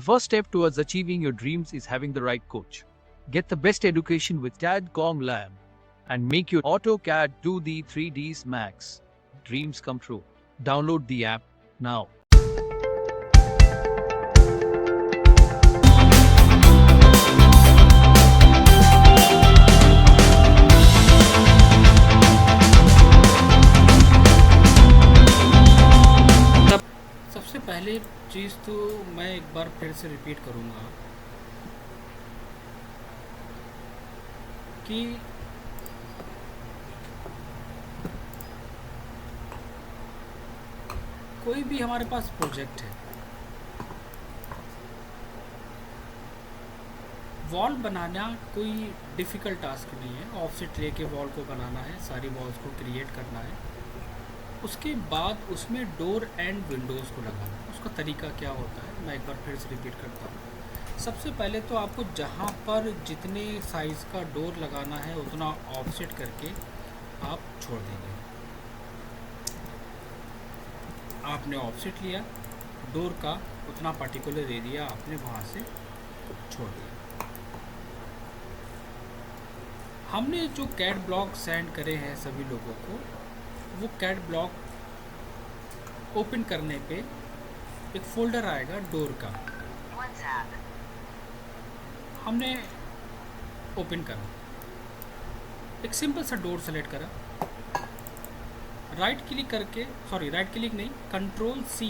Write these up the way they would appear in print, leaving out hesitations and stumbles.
The first step towards achieving your dreams is having the right coach. Get the best education with TADCOM Lab and make your AutoCAD 2D 3Ds Max dreams come true. Download the app now. सबसे पहले चीज़ तो मैं एक बार फिर से repeat करूँगा कि कोई भी हमारे पास प्रोजेक्ट है, वॉल बनाना कोई डिफ़िकल्ट टास्क नहीं है। ऑफसेट लेके वॉल को बनाना है, सारी वॉल्स को क्रिएट करना है, उसके बाद उसमें डोर एंड विंडोज़ को लगाना है। उसका तरीका क्या होता है मैं एक बार फिर से रिपीट करता हूँ। सबसे पहले तो आपको जहाँ पर जितने साइज़ का डोर लगाना है उतना ऑफसेट करके आप छोड़ देंगे। आपने ऑफसेट लिया, डोर का उतना पर्टिकुलर एरिया आपने वहाँ से छोड़ दिया। हमने जो कैड ब्लॉक सेंड करे हैं सभी लोगों को, वो कैड ब्लॉक ओपन करने पे एक फोल्डर आएगा डोर का। हमने ओपन करा, एक सिंपल सा डोर सेलेक्ट करा, राइट क्लिक करके, सॉरी राइट क्लिक नहीं, कंट्रोल C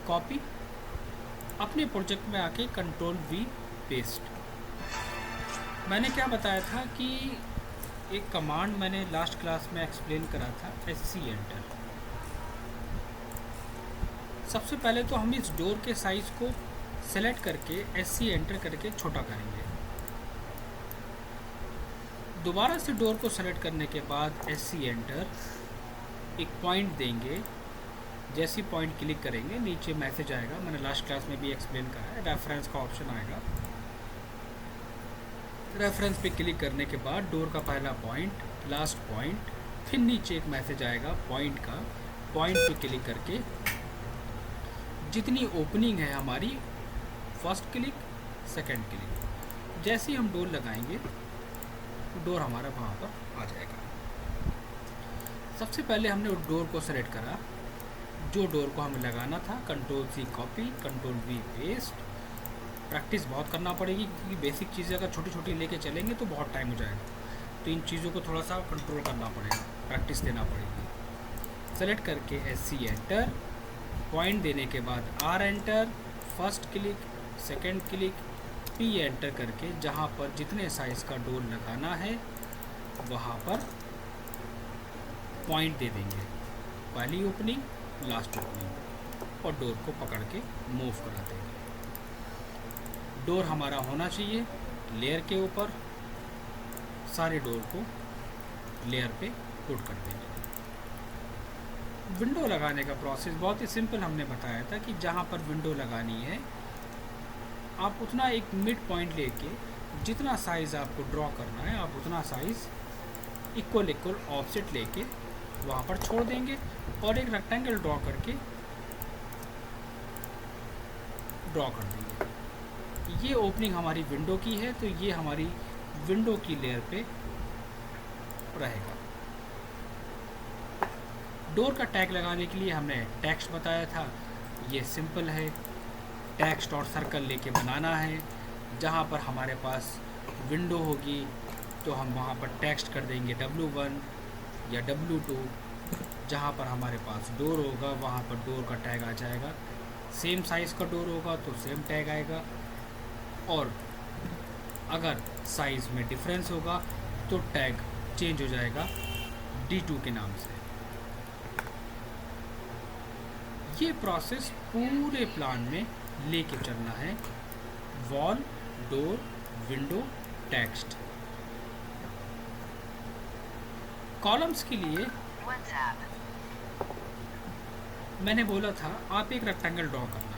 कॉपी, अपने प्रोजेक्ट में आके कंट्रोल V पेस्ट। मैंने क्या बताया था कि एक कमांड मैंने लास्ट क्लास में एक्सप्लेन करा था, SC एंटर। सबसे पहले तो हम इस डोर के साइज़ को सेलेक्ट करके SC एंटर करके छोटा करेंगे। दोबारा से डोर को सेलेक्ट करने के बाद SC एंटर, एक पॉइंट देंगे। जैसे पॉइंट क्लिक करेंगे नीचे मैसेज आएगा, मैंने लास्ट क्लास में भी एक्सप्लेन करा है, रेफरेंस का ऑप्शन आएगा। रेफरेंस पे क्लिक करने के बाद डोर का पहला पॉइंट, लास्ट पॉइंट, फिर नीचे एक मैसेज आएगा पॉइंट का। पॉइंट पे क्लिक करके जितनी ओपनिंग है हमारी, फर्स्ट क्लिक, सेकंड क्लिक, जैसे ही हम डोर लगाएंगे डोर हमारा वहाँ पर आ जाएगा। सबसे पहले हमने उस डोर को सेलेक्ट करा, जो डोर को हमें लगाना था, control C copy, control V paste. Practice बहुत करना पड़ेगी क्योंकि बेसिक चीज़ें अगर छोटी छोटी लेके चलेंगे तो बहुत टाइम हो जाएगा। तो इन चीज़ों को थोड़ा सा कंट्रोल करना पड़ेगा, प्रैक्टिस देना पड़ेगी। सेलेक्ट करके SC एंटर, पॉइंट देने के बाद R enter, first click, second click, P enter करके जहाँ पर जितने साइज़ का डोर लगाना है वहाँ पर पॉइंट दे देंगे, पहली ओपनिंग, लास्ट ओपनिंग, और डोर को पकड़ के मूव करा देंगे। डोर हमारा होना चाहिए लेयर के ऊपर, सारे डोर को लेयर पे पुट कर देंगे। विंडो लगाने का प्रोसेस बहुत ही सिंपल हमने बताया था कि जहाँ पर विंडो लगानी है आप उतना एक मिड पॉइंट लेके जितना साइज़ आपको ड्रॉ करना है आप उतना साइज़ इक्वल ऑफसेट लेके वहाँ पर छोड़ देंगे और एक रेक्टेंगल ड्रॉ करके ड्रॉ कर देंगे। ये ओपनिंग हमारी विंडो की है, तो ये हमारी विंडो की लेयर पे रहेगा। डोर का टैग लगाने के लिए हमने टेक्स्ट बताया था, ये सिंपल है, टेक्स्ट और सर्कल लेके बनाना है। जहाँ पर हमारे पास विंडो होगी तो हम वहाँ पर टेक्स्ट कर देंगे W1 या W2। जहाँ पर हमारे पास डोर होगा वहाँ पर डोर का टैग आ जाएगा। सेम साइज़ का डोर होगा तो सेम टैग आएगा, और अगर साइज़ में डिफरेंस होगा तो टैग चेंज हो जाएगा D2 के नाम से। ये प्रोसेस पूरे प्लान में लेके चलना है, wall, door, window, text. Columns के लिए मैंने बोला था आप एक रेक्टेंगल ड्रॉ करना,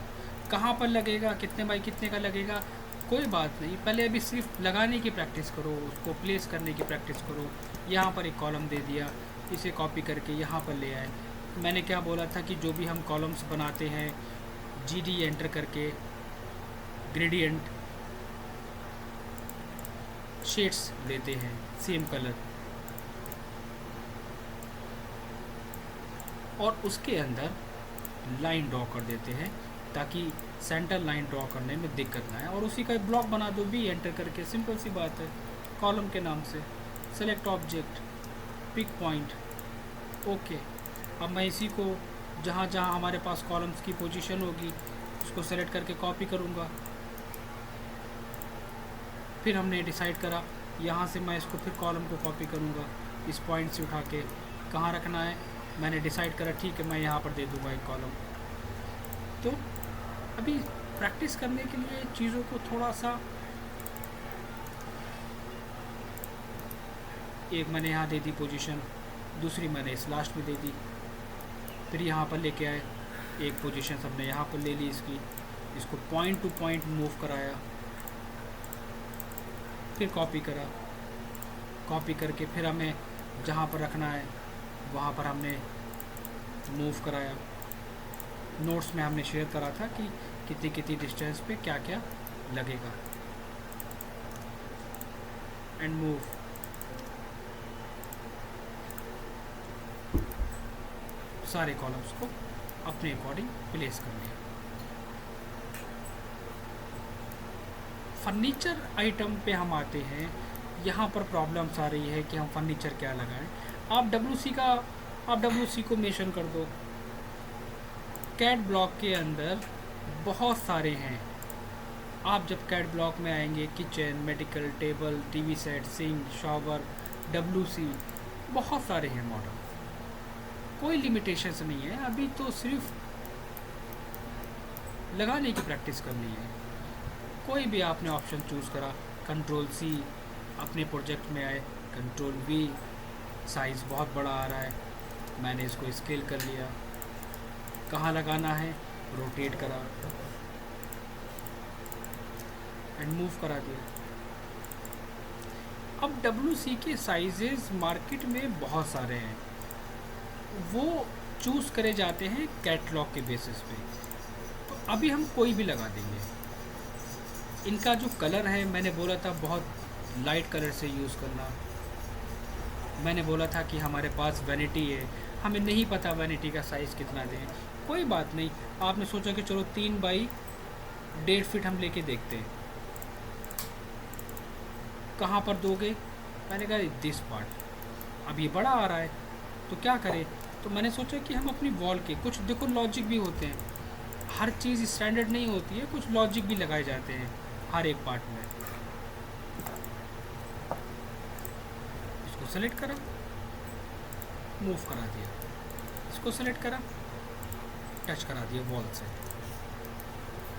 कहाँ पर लगेगा, कितने बाई कितने का लगेगा, कोई बात नहीं, पहले अभी सिर्फ लगाने की प्रैक्टिस करो, उसको प्लेस करने की प्रैक्टिस करो। यहाँ पर एक कॉलम दे दिया, इसे कॉपी करके यहाँ पर ले आए। मैंने क्या बोला था कि जो भी हम कॉलम्स बनाते हैं GD एंटर करके ग्रेडियंट शेड्स लेते हैं, सेम कलर, और उसके अंदर लाइन ड्रॉ कर देते हैं ताकि सेंटर लाइन ड्रॉ करने में दिक्कत ना आए, और उसी का एक ब्लॉक बना दो बी एंटर करके, सिंपल सी बात है, कॉलम के नाम से। Select object, pick point, okay. अब मैं इसी को जहाँ जहाँ हमारे पास कॉलम्स की पोजीशन होगी उसको सेलेक्ट करके कॉपी करूँगा। फिर हमने डिसाइड करा यहाँ से मैं इसको फिर कॉलम को कॉपी करूँगा, इस पॉइंट से उठा के कहाँ रखना है मैंने डिसाइड करा, ठीक है मैं यहाँ पर दे दूँगा एक कॉलम। तो अभी प्रैक्टिस करने के लिए चीज़ों को थोड़ा सा, एक मैंने यहाँ दे दी पोजीशन, दूसरी मैंने इस लास्ट में दे दी, फिर यहाँ पर लेके आए, एक पोजीशन सबने यहाँ पर ले ली इसकी, इसको पॉइंट टू पॉइंट मूव कराया, फिर कॉपी करा, कॉपी करके फिर हमें जहाँ पर रखना है वहाँ पर हमने मूव कराया। नोट्स में हमने शेयर करा था कि कितनी कितनी डिस्टेंस पे क्या क्या लगेगा, एंड मूव। सारे कॉलम्स को अपने अकॉर्डिंग प्लेस कर लिया। फर्नीचर आइटम पे हम आते हैं, यहाँ पर प्रॉब्लम्स आ रही है कि हम फर्नीचर क्या लगाएं। आप डब्ल्यू सी को मेंशन कर दो। कैट ब्लॉक के अंदर बहुत सारे हैं। आप जब कैट ब्लॉक में आएंगे, kitchen, medical, table, TV set, sink, shower, WC, बहुत सारे हैं मॉडल, कोई लिमिटेशंस नहीं है। अभी तो सिर्फ लगाने की प्रैक्टिस करनी है। कोई भी आपने ऑप्शन चूज़ करा, कंट्रोल-C, अपने प्रोजेक्ट में आए, कंट्रोल-V, साइज़ बहुत बड़ा आ रहा है, मैंने इसको स्केल कर लिया, कहाँ लगाना है रोटेट करा एंड मूव करा दिया। अब डब्ल्यू.सी के साइजेस मार्केट में बहुत सारे हैं, वो चूज़ करे जाते हैं कैटलॉग के बेसिस पे। तो अभी हम कोई भी लगा देंगे। इनका जो कलर है, मैंने बोला था बहुत लाइट कलर से यूज़ करना। मैंने बोला था कि हमारे पास वैनिटी है, हमें नहीं पता वैनिटी का साइज़ कितना दें, कोई बात नहीं। आपने सोचा कि चलो 3 बाई 1.5 फीट हम लेके देखते हैं, कहाँ पर दोगे? मैंने कहा दिस पार्ट। अब ये बड़ा आ रहा है तो क्या करें? तो मैंने सोचा कि हम अपनी वॉल के कुछ, देखो लॉजिक भी होते हैं, हर चीज़ स्टैंडर्ड नहीं होती है, कुछ लॉजिक भी लगाए जाते हैं हर एक पार्ट में। इसको सेलेक्ट करा, मूव करा दिया, इसको सेलेक्ट करा, टच करा दिया वॉल से,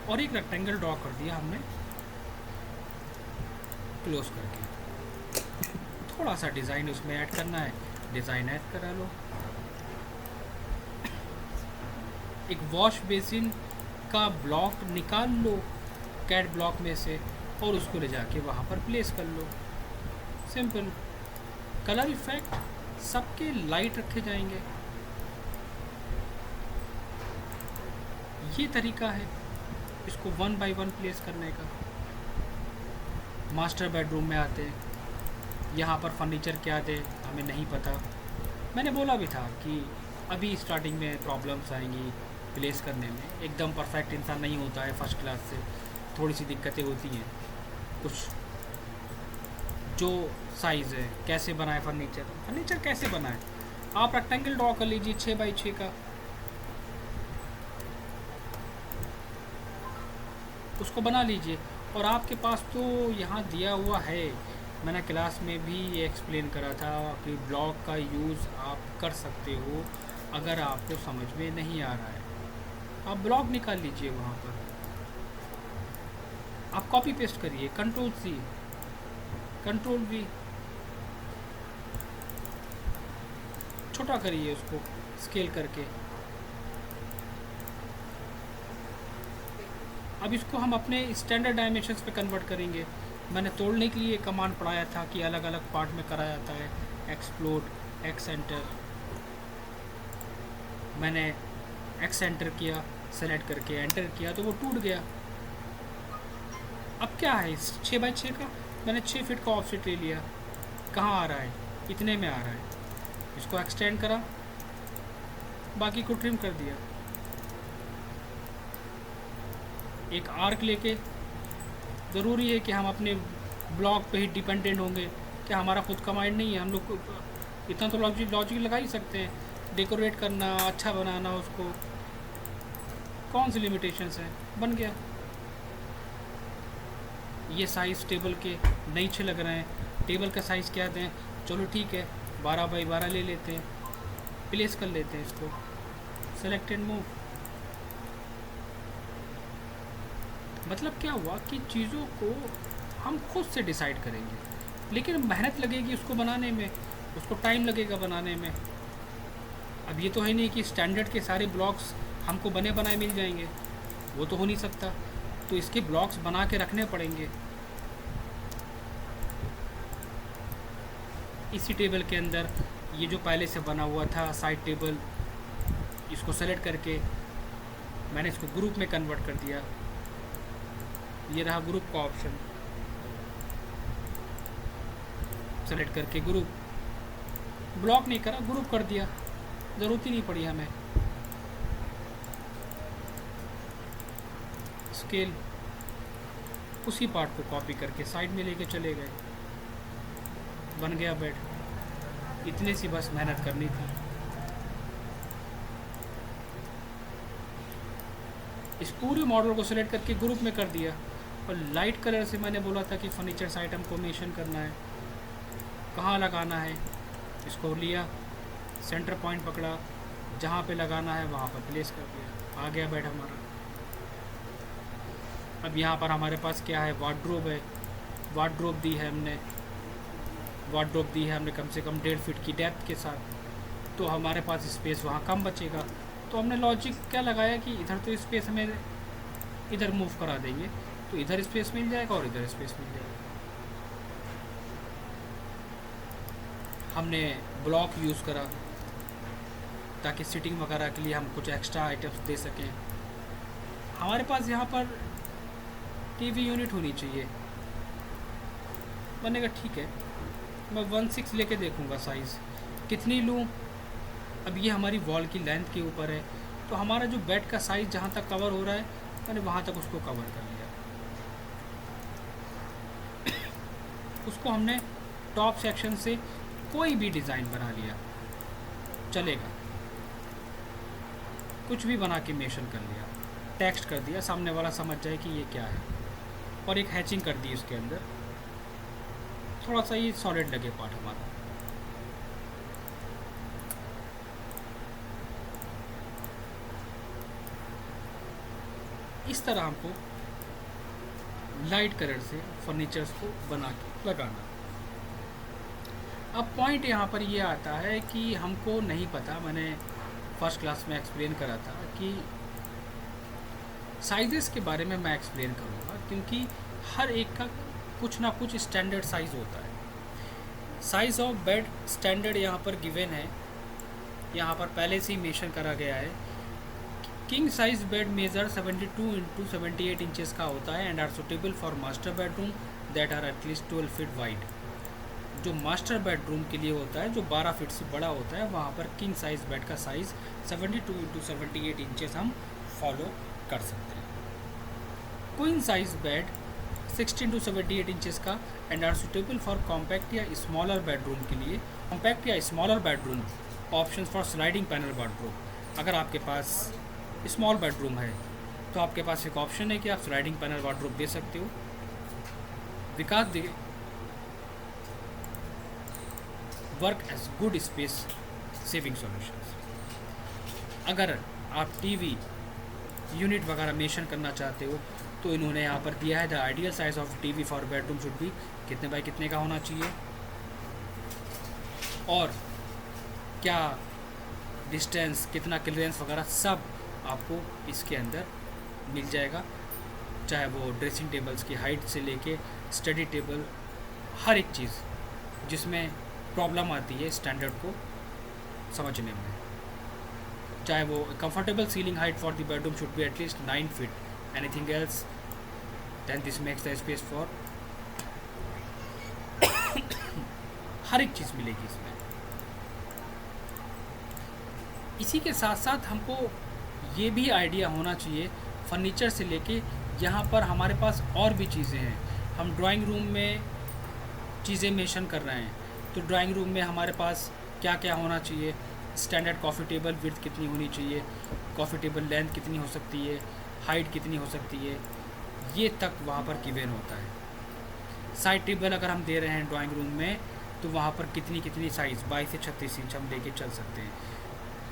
और एक रेक्टेंगल ड्रॉ कर दिया हमने क्लोज करके। थोड़ा सा डिज़ाइन उसमें ऐड करना है, डिज़ाइन ऐड करा लो। एक वॉश बेसिन का ब्लॉक निकाल लो कैट ब्लॉक में से और उसको ले जाके वहाँ पर प्लेस कर लो, सिंपल। कलर इफेक्ट सबके लाइट रखे जाएंगे, ये तरीका है इसको 1 बाय 1 प्लेस करने का। मास्टर बेडरूम में आते हैं, यहाँ पर फर्नीचर क्या दे हमें नहीं पता। मैंने बोला भी था कि अभी स्टार्टिंग में प्रॉब्लम्स आएंगी प्लेस करने में, एकदम परफेक्ट इंसान नहीं होता है, फर्स्ट क्लास से थोड़ी सी दिक्कतें होती हैं। कुछ जो साइज़ है, कैसे बनाए फर्नीचर कैसे बनाए, आप रेक्टेंगल ड्रॉ कर लीजिए 6 बाई 6 का, उसको बना लीजिए। और आपके पास तो यहाँ दिया हुआ है, मैंने क्लास में भी ये एक्सप्लेन करा था कि ब्लॉक का यूज़ आप कर सकते हो अगर आपको समझ में नहीं आ रहा है। आप ब्लॉक निकाल लीजिए, वहाँ पर आप कॉपी पेस्ट करिए, कंट्रोल-C, कंट्रोल-V, छोटा करिए उसको स्केल करके। अब इसको हम अपने स्टैंडर्ड डायमेंशंस पे कन्वर्ट करेंगे। मैंने तोड़ने के लिए कमांड पढ़ाया था कि अलग अलग पार्ट में करा जाता है, एक्सप्लोड, एक्स एंटर। मैंने एक्स एंटर किया, सेलेक्ट करके एंटर किया तो वो टूट गया। अब क्या है, 6x6 का मैंने 6 फीट का ऑफसेट ले लिया, कहाँ आ रहा है, इतने में आ रहा है, इसको एक्सटेंड करा, बाकी को ट्रिम कर दिया। एक आर्क लेके, ज़रूरी है कि हम अपने ब्लॉक पे ही डिपेंडेंट होंगे, क्या हमारा खुद का माइंड नहीं है? हम लोग इतना तो लॉजिक लगा ही सकते हैं, डेकोरेट करना, अच्छा बनाना उसको, कौन सी लिमिटेशंस हैं, बन गया। ये साइज़ टेबल के नहीं अच्छे लग रहे हैं, टेबल का साइज़ क्या दें, चलो ठीक है 12x12 ले लेते हैं, प्लेस कर लेते हैं इसको, सेलेक्ट एंड मूव। मतलब क्या हुआ कि चीज़ों को हम खुद से डिसाइड करेंगे, लेकिन मेहनत लगेगी उसको बनाने में, उसको टाइम लगेगा बनाने में। अब ये तो है नहीं कि स्टैंडर्ड के सारे ब्लॉक्स हमको बने बनाए मिल जाएंगे, वो तो हो नहीं सकता, तो इसके ब्लॉक्स बना के रखने पड़ेंगे। इसी टेबल के अंदर ये जो पहले से बना हुआ था साइड टेबल, इसको सेलेक्ट करके मैंने इसको ग्रुप में कन्वर्ट कर दिया। ये रहा ग्रुप का ऑप्शन, सेलेक्ट करके ग्रुप, ब्लॉक नहीं करा, ग्रुप कर दिया, ज़रूरत ही नहीं पड़ी हमें। स्केल, उसी पार्ट को कॉपी करके साइड में लेके चले गए, बन गया बेड। इतने सी बस मेहनत करनी थी। इस पूरे मॉडल को सिलेक्ट करके ग्रुप में कर दिया, और लाइट कलर से मैंने बोला था कि फर्नीचर्स आइटम को मेंशन करना है, कहाँ लगाना है, इसको लिया, सेंटर पॉइंट पकड़ा, जहाँ पे लगाना है वहाँ पर प्लेस कर दिया, आ गया बेड हमारा। अब यहाँ पर हमारे पास क्या है, वार्डरोब है, वार्डरोब दी है हमने, वार्डरोब दी है हमने कम से कम 1.5 फीट की डेप्थ के साथ, तो हमारे पास स्पेस वहाँ कम बचेगा। तो हमने लॉजिक क्या लगाया कि इधर तो स्पेस हमें इधर मूव करा देंगे, तो इधर स्पेस मिल जाएगा और इधर स्पेस मिल जाएगा। हमने ब्लॉक यूज़ करा ताकि सीटिंग वगैरह के लिए हम कुछ एक्स्ट्रा आइटम्स दे सकें। हमारे पास यहाँ पर टीवी यूनिट होनी चाहिए, बनेगा, ठीक है, मैं 1/6 लेके देखूँगा साइज़ कितनी लूँ। अब ये हमारी वॉल की लेंथ के ऊपर है, तो हमारा जो बेड का साइज़ जहाँ तक कवर हो रहा है मैंने वहाँ तक उसको कवर कर लिया। उसको हमने टॉप सेक्शन से कोई भी डिज़ाइन बना लिया, चलेगा, कुछ भी बना के मेंशन कर लिया, टेक्स्ट कर दिया, सामने वाला समझ जाए कि ये क्या है, और एक हैचिंग कर दी उसके अंदर, थोड़ा सा ये सॉलिड लगे पार्ट हमारा। इस तरह हमको लाइट कलर से फर्नीचर्स को बना के लगाना। अब पॉइंट यहाँ पर ये आता है कि हमको नहीं पता, मैंने फर्स्ट क्लास में एक्सप्लेन करा था कि साइजेस के बारे में मैं एक्सप्लेन करूँगा, क्योंकि हर एक का कुछ ना कुछ स्टैंडर्ड साइज़ होता है। साइज़ ऑफ बेड स्टैंडर्ड यहाँ पर गिवन है, यहाँ पर पहले से ही मेंशन करा गया है। King size bed measure 72 into 78 inches का होता है and are suitable for master bedroom that are at least 12 feet wide. जो मास्टर बेडरूम के लिए होता है, जो 12 फीट से बड़ा होता है, वहाँ पर किंग साइज बेड का साइज़ 72 इंटू 78 इंचेस हम फॉलो कर सकते हैं। Queen size bed 16 to 78 inches का and are suitable for compact या स्मॉलर बेडरूम के लिए। कॉम्पैक्ट या smaller bedroom options for sliding panel wardrobe. अगर आपके पास स्मॉल बेडरूम है तो आपके पास एक ऑप्शन है कि आप स्लाइडिंग पैनल वार्डरोब दे सकते हो। Because they work as good space saving solutions. अगर आप टीवी यूनिट वगैरह मेंशन करना चाहते हो तो इन्होंने यहाँ पर दिया है the ideal size of TV for bedroom should B, कितने बाई कितने का होना चाहिए और क्या डिस्टेंस, कितना क्लियरेंस वगैरह सब आपको इसके अंदर मिल जाएगा। चाहे वो ड्रेसिंग टेबल्स की हाइट से लेके स्टडी टेबल, हर एक चीज़ जिसमें प्रॉब्लम आती है स्टैंडर्ड को समझने में। चाहे वो comfortable ceiling height for the bedroom should be at least 9 feet, anything else than this makes the space for हर एक चीज़ मिलेगी इसमें। इसी के साथ साथ हमको ये भी आइडिया होना चाहिए फर्नीचर से लेके यहाँ पर हमारे पास और भी चीज़ें हैं। हम ड्राइंग रूम में चीज़ें मेंशन कर रहे हैं, तो ड्राइंग रूम में हमारे पास क्या क्या होना चाहिए, स्टैंडर्ड कॉफ़ी टेबल विड्थ कितनी होनी चाहिए, कॉफ़ी टेबल लेंथ कितनी हो सकती है, हाइट कितनी हो सकती है, ये तक वहाँ पर गिवन होता है। साइड टेबल अगर हम दे रहे हैं ड्राइंग रूम में तो वहाँ पर कितनी कितनी साइज़ 22 से 36 इंच हम लेके चल सकते हैं।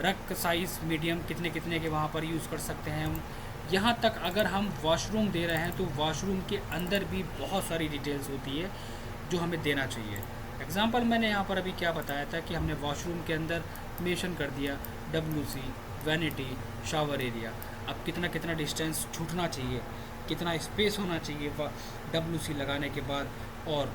रक साइज़ मीडियम कितने कितने के वहाँ पर यूज़ कर सकते हैं हम। यहाँ तक अगर हम वॉशरूम दे रहे हैं तो वॉशरूम के अंदर भी बहुत सारी डिटेल्स होती है जो हमें देना चाहिए। एग्ज़ाम्पल मैंने यहाँ पर अभी क्या बताया था कि हमने वॉशरूम के अंदर मेंशन कर दिया WC, वैनिटी, शावर एरिया। अब कितना कितना डिस्टेंस छूटना चाहिए, कितना स्पेस होना चाहिए WC लगाने के बाद और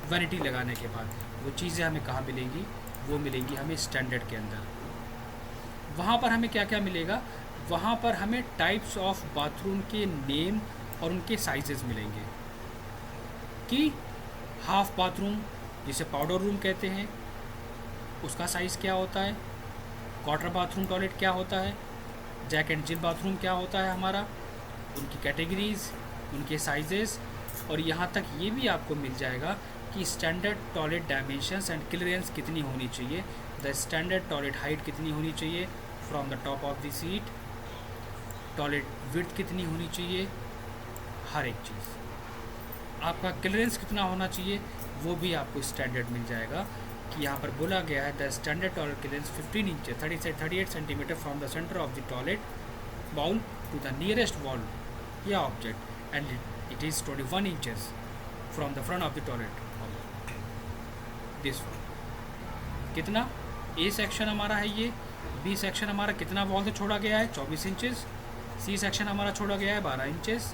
वैनिटी लगाने के बाद, वो चीज़ें हमें कहाँ मिलेंगी, वो मिलेंगी हमें स्टैंडर्ड के अंदर। वहाँ पर हमें क्या क्या मिलेगा, वहाँ पर हमें टाइप्स ऑफ बाथरूम के नेम और उनके साइजेस मिलेंगे कि हाफ बाथरूम जिसे पाउडर रूम कहते हैं उसका साइज़ क्या होता है, क्वार्टर बाथरूम टॉयलेट क्या होता है, जैक एंड जिल बाथरूम क्या होता है हमारा, उनकी कैटेगरीज, उनके साइजेस। और यहाँ तक ये भी आपको मिल जाएगा कि standard toilet dimensions and clearance कितनी होनी चाहिए, द स्टैंडर्ड टॉयलेट हाइट कितनी होनी चाहिए from the top of the seat, toilet width कितनी होनी चाहिए, हर एक चीज़। आपका क्लियरेंस कितना होना चाहिए वो भी आपको स्टैंडर्ड मिल जाएगा कि यहाँ पर बोला गया है the standard toilet clearance 15 inch 30 से 38 centimetre from the centre of the toilet bowl to the nearest wall या object and it is 21 inches from the front of the toilet this wall. कितना ए सेक्शन हमारा है ये, B section हमारा कितना wall से छोड़ा गया है 24 इंचेस, सी सेक्शन हमारा छोड़ा गया है 12 इंचेस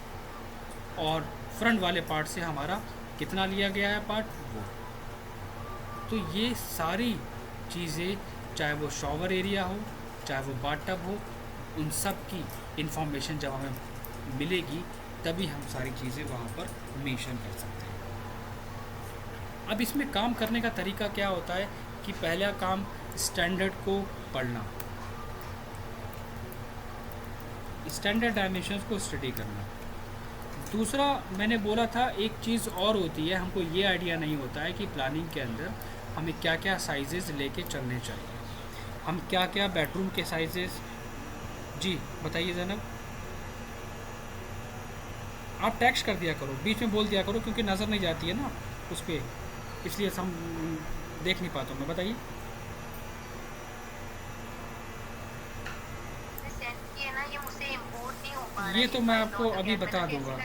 और फ्रंट वाले पार्ट से हमारा कितना लिया गया है पार्ट वो। तो ये सारी चीज़ें चाहे वो शॉवर एरिया हो चाहे वो बाथटब हो, उन सब की इंफॉर्मेशन जब हमें मिलेगी तभी हम सारी चीज़ें वहाँ पर मेंशन कर सकते हैं। अब इसमें काम करने का तरीका क्या होता है कि पहला काम स्टैंडर्ड को पढ़ना, स्टैंडर्ड डायमेंशंस को स्टडी करना। दूसरा मैंने बोला था एक चीज़ और होती है, हमको ये आइडिया नहीं होता है कि प्लानिंग के अंदर हमें क्या क्या साइजेस लेके चलने चाहिए, हम क्या क्या बेडरूम के साइजेस। जी बताइए जनाब। आप टेक्स्ट कर दिया करो, बीच में बोल दिया करो क्योंकि नज़र नहीं जाती है ना उस पर, इसलिए हम देख नहीं पाता हूँ मैं। बताइए। ये तो मैं आपको अभी बता दूंगा,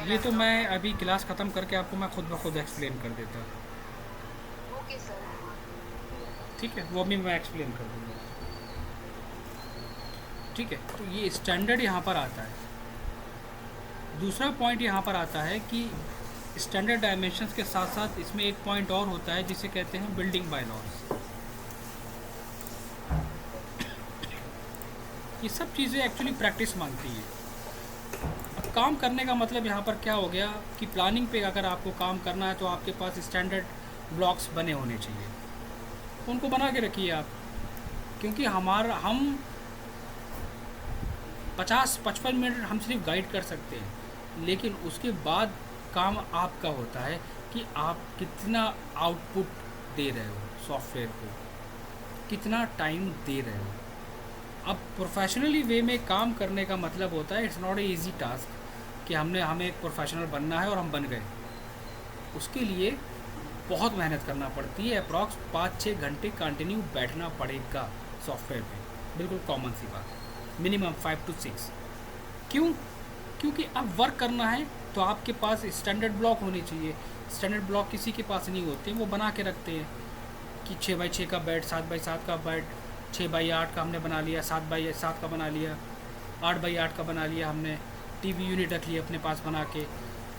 ये तो मैं अभी क्लास ख़त्म करके आपको मैं खुद ब खुद एक्सप्लेन कर देता। Okay sir. ठीक है, वो भी मैं एक्सप्लेन कर दूंगा। ठीक है, तो ये स्टैंडर्ड यहाँ पर आता है। दूसरा पॉइंट यहाँ पर आता है कि स्टैंडर्ड डायमेंशंस के साथ साथ इसमें एक पॉइंट और होता है जिसे कहते हैं बिल्डिंग बायलॉज। ये सब चीज़ें एक्चुअली प्रैक्टिस मांगती है। अब काम करने का मतलब यहाँ पर क्या हो गया कि प्लानिंग पे अगर आपको काम करना है तो आपके पास स्टैंडर्ड ब्लॉक्स बने होने चाहिए, उनको बना के रखिए आप, क्योंकि हम 50-55 मिनट हम सिर्फ गाइड कर सकते हैं, लेकिन उसके बाद काम आपका होता है कि आप कितना आउटपुट दे रहे हो सॉफ्टवेयर को, कितना टाइम दे रहे हो। अब प्रोफेशनली वे में काम करने का मतलब होता है it's not a easy task कि हमें एक प्रोफेशनल बनना है और हम बन गए। उसके लिए बहुत मेहनत करना पड़ती है, अप्रॉक्स 5-6 घंटे कंटिन्यू बैठना पड़ेगा सॉफ्टवेयर पे, बिल्कुल कॉमन सी बात है, मिनिमम 5 to 6। क्यों? क्योंकि अब वर्क करना है तो आपके पास स्टैंडर्ड ब्लॉक होने चाहिए। स्टैंडर्ड ब्लॉक किसी के पास नहीं होते, वो बना के रखते हैं कि 6x6 का बेड, 7x7 का बेड, 6x8 का हमने बना लिया, 7x7 का बना लिया, 8x8 का बना लिया, हमने टीवी यूनिट रख लिया अपने पास बना के।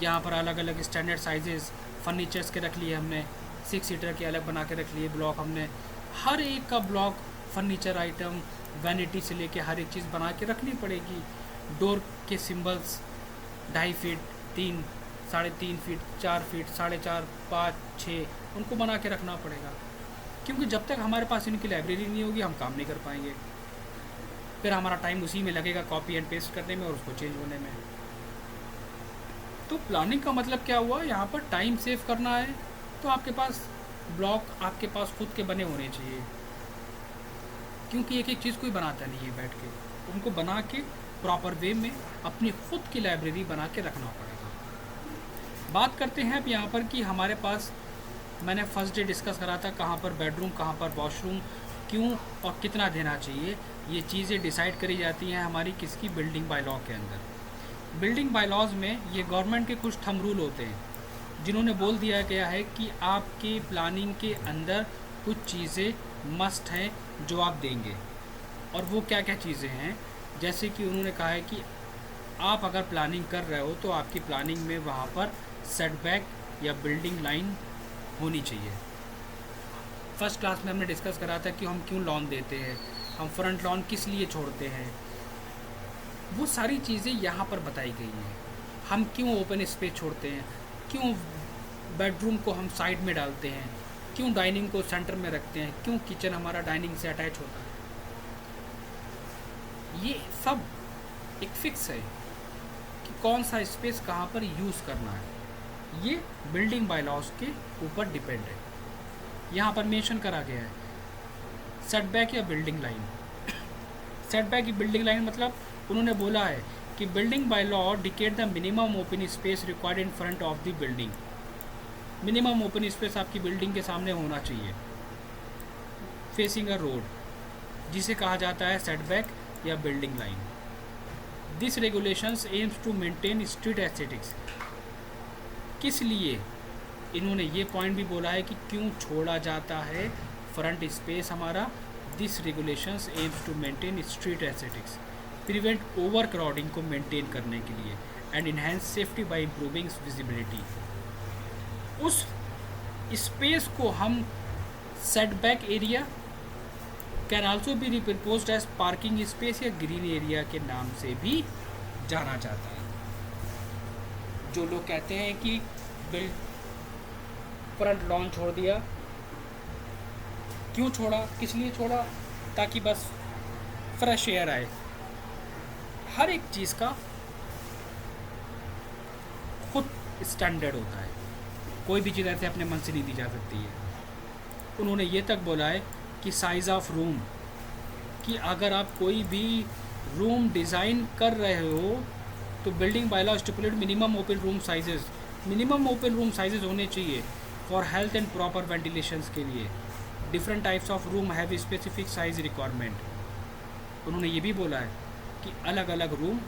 यहाँ पर अलग अलग स्टैंडर्ड साइजेस फर्नीचर्स के रख लिए हमने, 6 सीटर के अलग बना के रख लिए ब्लॉक हमने। हर एक का ब्लॉक फर्नीचर आइटम वैनिटी से लेके हर एक चीज़ बना के रखनी पड़ेगी। डोर के सिंबल्स 2.5 फीट, 3, 3.5 फीट, 4 फीट, 4.5, 5, 6 उनको बना के रखना पड़ेगा, क्योंकि जब तक हमारे पास इनकी लाइब्रेरी नहीं होगी हम काम नहीं कर पाएंगे। फिर हमारा टाइम उसी में लगेगा कॉपी एंड पेस्ट करने में और उसको चेंज होने में। तो प्लानिंग का मतलब क्या हुआ, यहाँ पर टाइम सेव करना है तो आपके पास ब्लॉक आपके पास खुद के बने होने चाहिए, क्योंकि एक एक चीज़ कोई बनाता नहीं है बैठ के, उनको बना के प्रॉपर वे में अपनी खुद की लाइब्रेरी बना के रखना पड़ेगा। बात करते हैं अब यहाँ पर कि हमारे पास, मैंने फर्स्ट डे डिस्कस करा था कहाँ पर बेडरूम, कहाँ पर वॉशरूम, क्यों और कितना देना चाहिए, ये चीज़ें डिसाइड करी जाती हैं हमारी किसकी, बिल्डिंग बाय लॉ के अंदर। बिल्डिंग बाय लॉज में ये गवर्नमेंट के कुछ थंब रूल होते हैं जिन्होंने बोल दिया गया है कि आपके प्लानिंग के अंदर कुछ चीज़ें मस्ट हैं जो आप देंगे, और वो क्या क्या चीज़ें हैं। जैसे कि उन्होंने कहा है कि आप अगर प्लानिंग कर रहे हो तो आपकी प्लानिंग में वहाँ पर सेटबैक या बिल्डिंग लाइन होनी चाहिए। फर्स्ट क्लास में हमने डिस्कस करा था कि हम क्यों लॉन देते हैं, हम फ्रंट लॉन किस लिए छोड़ते हैं, वो सारी चीज़ें यहाँ पर बताई गई हैं। हम क्यों ओपन स्पेस छोड़ते हैं, क्यों बेडरूम को हम साइड में डालते हैं, क्यों डाइनिंग को सेंटर में रखते हैं, क्यों किचन हमारा डाइनिंग से अटैच होता है। ये सब एक फिक्स है कि कौन सा स्पेस कहाँ पर यूज़ करना है, ये बिल्डिंग बाय लॉज के ऊपर डिपेंड है। यहाँ पर मेंशन करा गया है सेटबैक या बिल्डिंग लाइन। सेटबैक की बिल्डिंग लाइन मतलब उन्होंने बोला है कि building by law decade the minimum open space required in front of the building. Minimum open space आपकी बिल्डिंग के सामने होना चाहिए फेसिंग अ रोड, जिसे कहा जाता है सेटबैक या building line. This regulations aims to maintain street aesthetics. किस लिए इन्होंने ये पॉइंट भी बोला है कि क्यों छोड़ा जाता है फ्रंट स्पेस हमारा। This regulations aims to maintain street aesthetics, prevent over crowding को मेंटेन करने के लिए, and enhance safety by improving visibility. उस स्पेस को हम setback area can also be repurposed as parking space या ग्रीन एरिया के नाम से भी जाना जाता है। जो लोग कहते हैं कि फ्रंट लॉन छोड़ दिया, क्यों छोड़ा, किस लिए छोड़ा, ताकि बस फ्रेश एयर आए। हर एक चीज़ का खुद स्टैंडर्ड होता है, कोई भी चीज़ ऐसे अपने मन से नहीं दी जा सकती है। उन्होंने ये तक बोला है कि साइज़ ऑफ रूम, कि अगर आप कोई भी रूम डिज़ाइन कर रहे हो तो building by law stipulate minimum open room sizes, minimum open room sizes होने चाहिए for health and proper ventilations के लिए। Different types of room have specific size requirement. उन्होंने ये भी बोला है कि अलग अलग रूम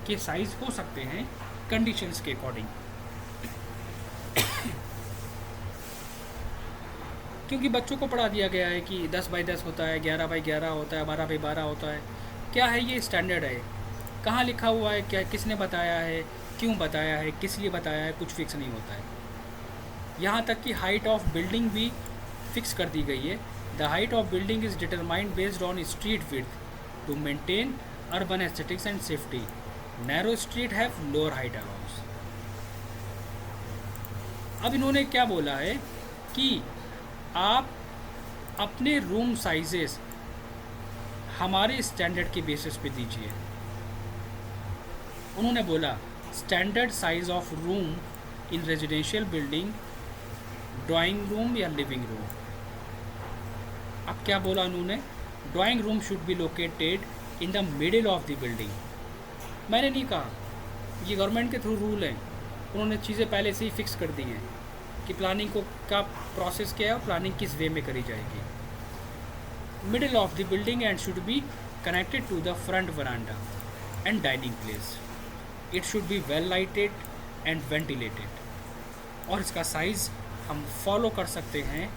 के साइज़ हो सकते हैं कंडीशंस के अकॉर्डिंग। क्योंकि बच्चों को पढ़ा दिया गया है कि 10 बाई 10 होता है, 11 बाई 11 होता है, 12 बाई 12 होता है। क्या है ये स्टैंडर्ड है, कहाँ लिखा हुआ है, क्या किसने बताया है, क्यों बताया है, किस लिए बताया है, कुछ फिक्स नहीं होता है। यहाँ तक कि हाइट ऑफ बिल्डिंग भी फिक्स कर दी गई है। The height of building is determined based on street width to maintain urban aesthetics and safety. Narrow street have lower height allowance. अब इन्होंने क्या बोला है कि आप अपने रूम साइजेस हमारे स्टैंडर्ड के बेसिस पे दीजिए। उन्होंने बोला standard size of room in residential building, drawing room या लिविंग रूम। अब क्या बोला उन्होंने, drawing room should be located in the middle of the building. मैंने नहीं कहा, ये गवर्नमेंट के थ्रू रूल है, उन्होंने चीज़ें पहले से ही फिक्स कर दी हैं कि प्लानिंग को का प्रोसेस क्या है और प्लानिंग किस वे में करी जाएगी। Middle of the building and should be connected to the front veranda and dining place. It should be well lighted and ventilated. और इसका साइज़ हम फॉलो कर सकते हैं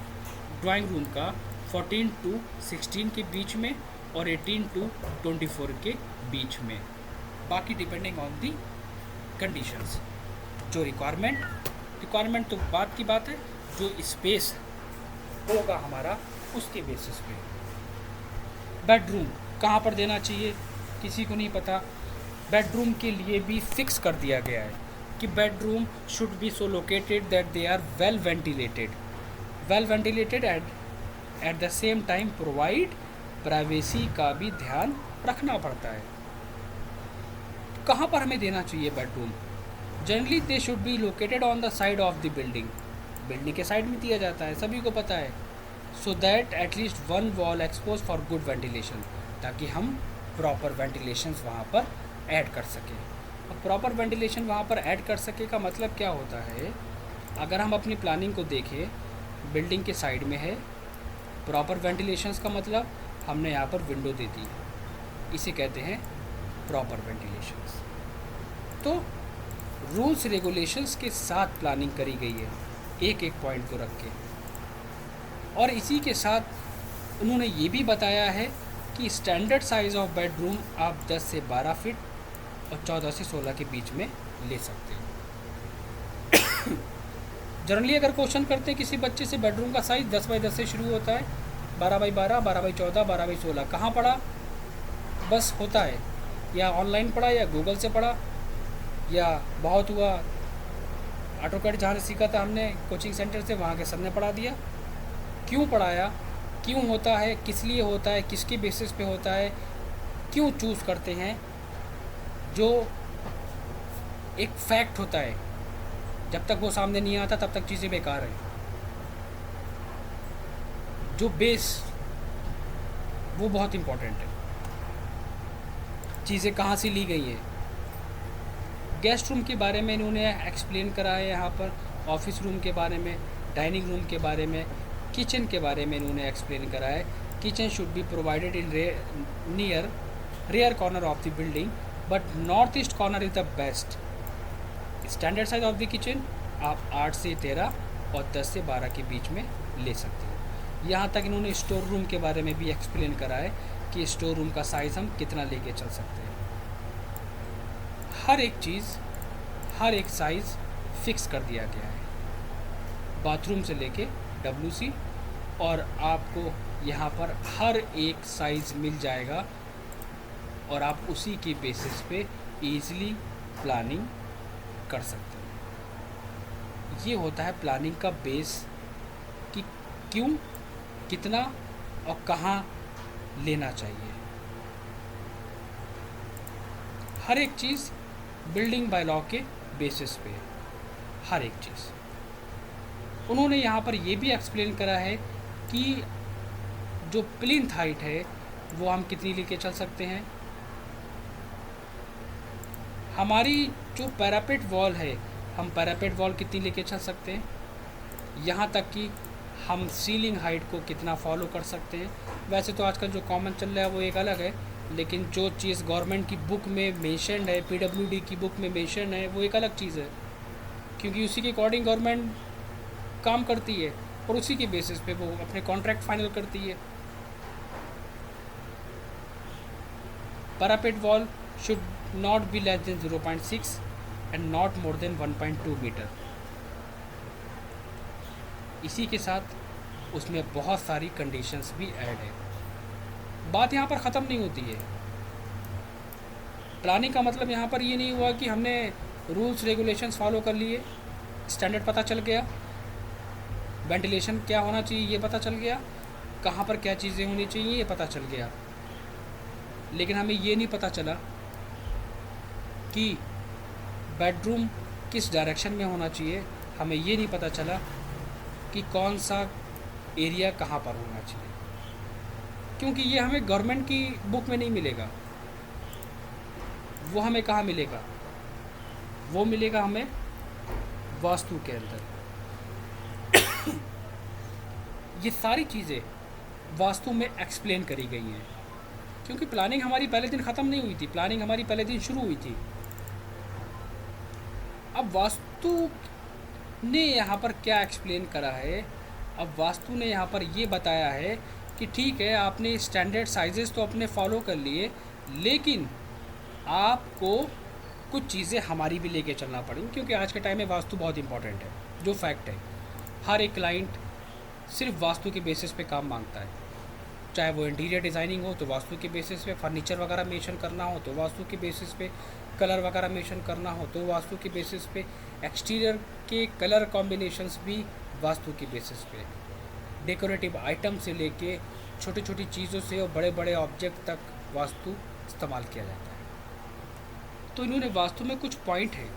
ड्राइंग रूम का 14 to 16 के बीच में और 18 to 24 के बीच में, बाकी डिपेंडिंग ऑन दी कंडीशंस। जो रिक्वायरमेंट तो बात की बात है, जो स्पेस होगा हमारा उसके बेसिस पे। बेडरूम कहाँ पर देना चाहिए किसी को नहीं पता। बेडरूम के लिए भी फिक्स कर दिया गया है कि bedroom should be so located that they are well ventilated at the same time provide privacy का भी ध्यान रखना पड़ता है। कहाँ पर हमें देना चाहिए bedroom? Generally they should be located on the side of the building के साइड में दिया जाता है, सभी को पता है। So that at least one wall expose for good ventilation, ताकि हम प्रॉपर वेंटिलेशन वहाँ पर ऐड कर सकें। अब प्रॉपर वेंटिलेशन वहाँ पर ऐड कर सके का मतलब क्या होता है? अगर हम अपनी प्लानिंग को देखें, बिल्डिंग के साइड में है, प्रॉपर वेंटिलेशंस का मतलब हमने यहाँ पर विंडो दे दी, इसे कहते हैं प्रॉपर वेंटिलेशंस। तो रूल्स रेगुलेशंस के साथ प्लानिंग करी गई है, एक एक पॉइंट को रख के। और इसी के साथ उन्होंने ये भी बताया है कि स्टैंडर्ड साइज़ ऑफ बेडरूम आप 10 से 12 फीट और 14 से 16 के बीच में ले सकते हैं। जनरली अगर क्वेश्चन करते हैं किसी बच्चे से, बेडरूम का साइज़ 10 बाई 10 से शुरू होता है, 12 बाई 12, 12 बाई 14, 12 बाई 16, कहाँ पढ़ा? बस होता है, या ऑनलाइन पढ़ा या गूगल से पढ़ा, या बहुत हुआ ऑटोकैड जहाँ से सीखा था हमने कोचिंग सेंटर से, वहाँ के सर ने पढ़ा दिया। क्यों पढ़ाया, क्यों होता है, किस लिए होता है, किसके बेसिस पे होता है, क्यों चूज़ करते हैं, जो एक फैक्ट होता है, जब तक वो सामने नहीं आता तब तक चीज़ें बेकार हैं। जो बेस वो बहुत इम्पोर्टेंट है, चीज़ें कहाँ से ली गई हैं। गेस्ट रूम के बारे में इन्होंने एक्सप्लेन करा है यहाँ पर, ऑफिस रूम के बारे में, डाइनिंग रूम के बारे में, किचन के बारे में इन्होंने एक्सप्लेन करा है। Kitchen should be provided in near rear corner of the building, but north east corner is the best. Standard size of the kitchen आप 8 से 13 और 10 से 12 के बीच में ले सकते हो। यहाँ तक इन्होंने स्टोर रूम के बारे में भी एक्सप्लेन करा है कि स्टोर रूम का साइज़ हम कितना लेके चल सकते हैं। हर एक चीज़, हर एक साइज़ फिक्स कर दिया गया है, बाथरूम से लेके WC, और आपको यहाँ पर हर एक साइज़ मिल जाएगा और आप उसी के बेसिस पे ईज़िली प्लानिंग कर सकते हैं। ये होता है प्लानिंग का बेस कि क्यों, कितना और कहाँ लेना चाहिए। हर एक चीज़ बिल्डिंग बाय लॉ के बेसिस पे, हर एक चीज़। उन्होंने यहाँ पर ये भी एक्सप्लेन करा है कि जो प्लिंथ हाइट है वो हम कितनी लेके चल सकते हैं। हमारी जो पैरापेट वॉल है, हम पैरापेट वॉल कितनी लेके चल सकते हैं, यहाँ तक कि हम सीलिंग हाइट को कितना फॉलो कर सकते हैं। वैसे तो आजकल जो कॉमन चल रहा है वो एक अलग है, लेकिन जो चीज़ गवर्नमेंट की बुक में मेंशन्ड है, PWD की बुक में मेंशन है, वो एक अलग चीज़ है, क्योंकि उसी के अकॉर्डिंग गवर्नमेंट काम करती है और उसी के बेसिस पे वो अपने कॉन्ट्रैक्ट फाइनल करती है। Parapet wall should not be less than 0.6 and not more than 1.2 metre. इसी के साथ उसमें बहुत सारी कंडीशंस भी ऐड है। बात यहाँ पर ख़त्म नहीं होती है। प्लानिंग का मतलब यहाँ पर ये नहीं हुआ कि हमने रूल्स रेगुलेशंस फॉलो कर लिए, स्टैंडर्ड पता चल गया, वेंटिलेशन क्या होना चाहिए ये पता चल गया, कहाँ पर क्या चीज़ें होनी चाहिए ये पता चल गया, लेकिन हमें ये नहीं पता चला कि बेडरूम किस डायरेक्शन में होना चाहिए। हमें ये नहीं पता चला कि कौन सा एरिया कहाँ पर होना चाहिए, क्योंकि ये हमें गवर्नमेंट की बुक में नहीं मिलेगा। वो हमें कहाँ मिलेगा? वो मिलेगा हमें वास्तु के अंदर। ये सारी चीज़ें वास्तु में एक्सप्लेन करी गई हैं, क्योंकि प्लानिंग हमारी पहले दिन ख़त्म नहीं हुई थी, प्लानिंग हमारी पहले दिन शुरू हुई थी। अब वास्तु ने यहाँ पर क्या एक्सप्लेन करा है? अब वास्तु ने यहाँ पर ये बताया है कि ठीक है, आपने स्टैंडर्ड साइजेस तो अपने फॉलो कर लिए, लेकिन आपको कुछ चीज़ें हमारी भी लेके चलना पड़ेंगी, क्योंकि आज के टाइम में वास्तु बहुत इंपॉर्टेंट है, जो फैक्ट है। हर एक क्लाइंट सिर्फ वास्तु के बेसिस पे काम मांगता है, चाहे वो इंटीरियर डिज़ाइनिंग हो तो वास्तु के बेसिस पे, फर्नीचर वगैरह मेंशन करना हो तो वास्तु के बेसिस पे, कलर वगैरह मेंशन करना हो तो वास्तु के बेसिस पे, एक्सटीरियर के कलर कॉम्बिनेशंस भी वास्तु के बेसिस पे, डेकोरेटिव आइटम से लेके छोटी छोटी चीज़ों से और बड़े बड़े ऑब्जेक्ट तक वास्तु इस्तेमाल किया जाता है। तो इन्होंने वास्तु में कुछ पॉइंट है,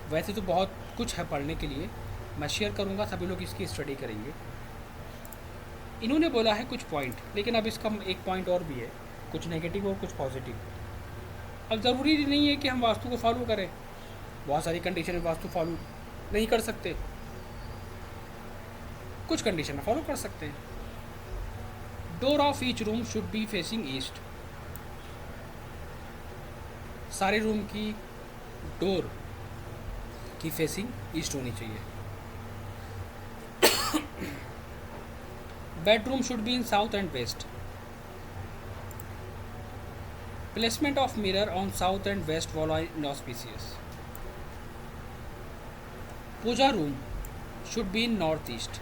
वैसे तो बहुत कुछ है पढ़ने के लिए, मैं शेयर करूँगा, सभी लोग इसकी स्टडी करेंगे। इन्होंने बोला है कुछ पॉइंट, लेकिन अब इसका एक पॉइंट और भी है, कुछ नेगेटिव और कुछ पॉजिटिव। अब ज़रूरी नहीं है कि हम वास्तु को फॉलो करें, बहुत सारी कंडीशन में वास्तु फॉलो नहीं कर सकते, कुछ कंडीशन में फॉलो कर सकते हैं। Door of each room should be facing east, सारे रूम की डोर की फेसिंग ईस्ट होनी चाहिए। Bedroom should be in south and west, placement of mirror on south and west wall are inauspicious. Puja room should be in north east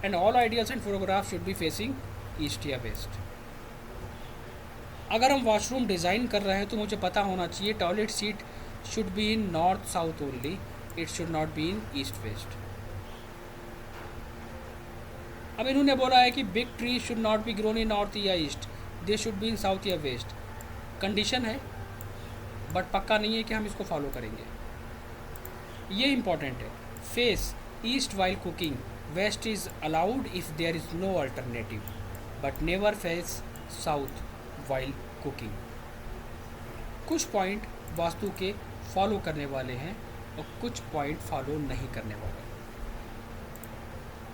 and all idols and photograph should be facing east या west. अगर हम washroom design कर रहे हैं तो मुझे पता होना चाहिए toilet seat should be in north south only, it should not be in east west. अब इन्होंने बोला है कि big tree should not be grown in north या east, they should be in south या वेस्ट। कंडीशन है but पक्का नहीं है कि हम इसको फॉलो करेंगे, ये इंपॉर्टेंट है। Face east while cooking, west is allowed if there is no alternative, but never face south while cooking. कुछ पॉइंट वास्तु के फॉलो करने वाले हैं और कुछ पॉइंट फॉलो नहीं करने वाले।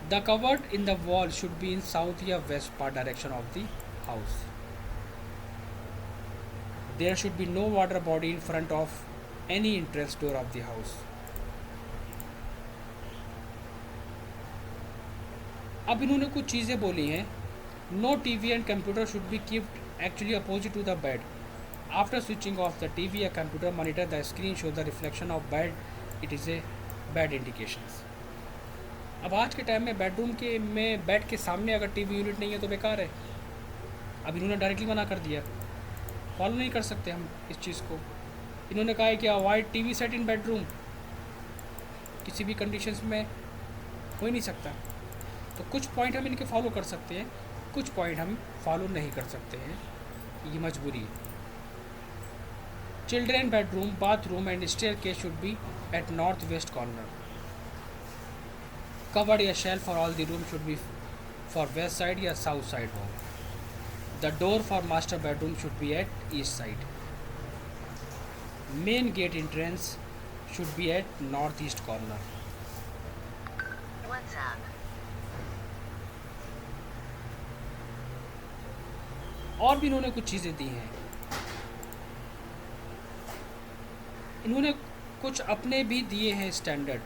The cupboard in the wall should be in south या west part direction of the house. There should be no water body in front of any entrance door of the house. अब इन्होंने कुछ चीज़ें बोली हैं। No TV and computer should be keeped actually opposite to the bed. After switching off the TV or computer monitor, the screen shows the reflection of bed. It is a bad indications. अब आज के time में bedroom के में bed के सामने अगर TV unit नहीं है तो बेकार है। अब इन्होंने डायरेक्टली मना कर दिया, फॉलो नहीं कर सकते हम इस चीज़ को। इन्होंने कहा है कि avoid TV set in bedroom, किसी भी कंडीशंस में हो ही नहीं सकता। तो कुछ पॉइंट हम इनके फॉलो कर सकते हैं, कुछ पॉइंट हम फॉलो नहीं कर सकते हैं, ये मजबूरी है। Children bedroom, bathroom and staircase should be at north west corner. Cupboard या shelf for all the room should be for west side या south side wall. The door for master bedroom should be at east side. Main gate entrance should be at north east corner. और भी इन्होंने कुछ चीज़ें दी हैं। इन्होंने कुछ अपने भी दिए हैं स्टैंडर्ड,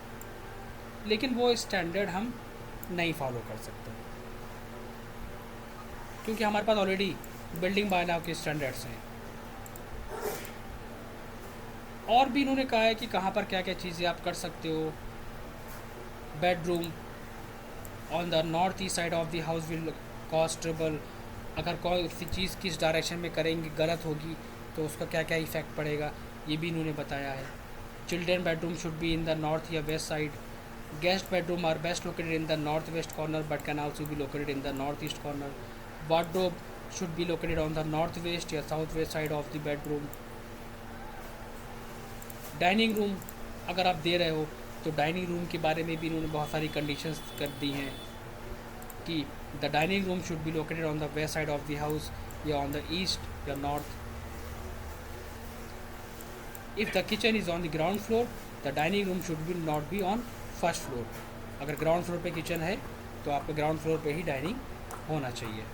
लेकिन वो स्टैंडर्ड हम नहीं फॉलो कर सकते क्योंकि हमारे पास ऑलरेडी बिल्डिंग बायलॉ के स्टैंडर्ड्स हैं। और भी इन्होंने कहा है कि कहाँ पर क्या क्या चीज़ें आप कर सकते हो। Bedroom on the north east side of the house will cause trouble, अगर कोई सी चीज़ किस डायरेक्शन में करेंगे गलत होगी तो उसका क्या क्या इफ़ेक्ट पड़ेगा, ये भी इन्होंने बताया है। Children bedroom should be in the north या west side. Guest bedroom are best located in the north west corner but can also be located in the north east corner. Wardrobe should be located on the north west या south west side of the bedroom. Dining room अगर आप दे रहे हो तो dining room के बारे में भी इन्होंने बहुत सारी कंडीशंस कर दी हैं कि the dining room should be located on the waste side of the house या ऑन द ईस्ट या north. If the kitchen is on the ground floor the dining room should B not be on first floor. अगर ground floor पे kitchen है तो आपके ground floor पे ही dining होना चाहिए।